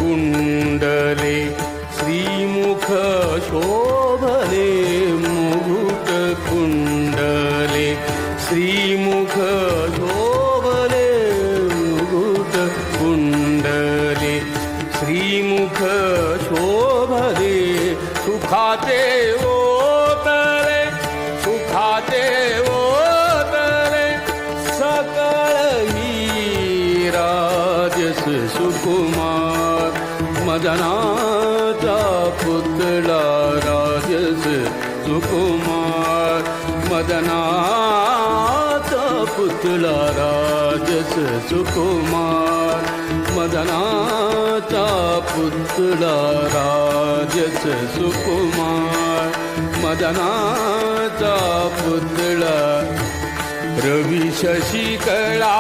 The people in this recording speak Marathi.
कुंडले श्रीमुख शोभले मुकुट कुंडले श्रीमुख शोभले मुकुट कुंडले श्रीमुख शोभले सुखाचे ओतले सुखाचे ओतले सकळ ही राजस सुकुमार मदनाचा पुतळा राजस सुकुमार मदनाचा पुतळा राजस सुकुमार मदनाचा पुतळा राजस सुकुमार मदनाचा पुतळा रवी शशिकला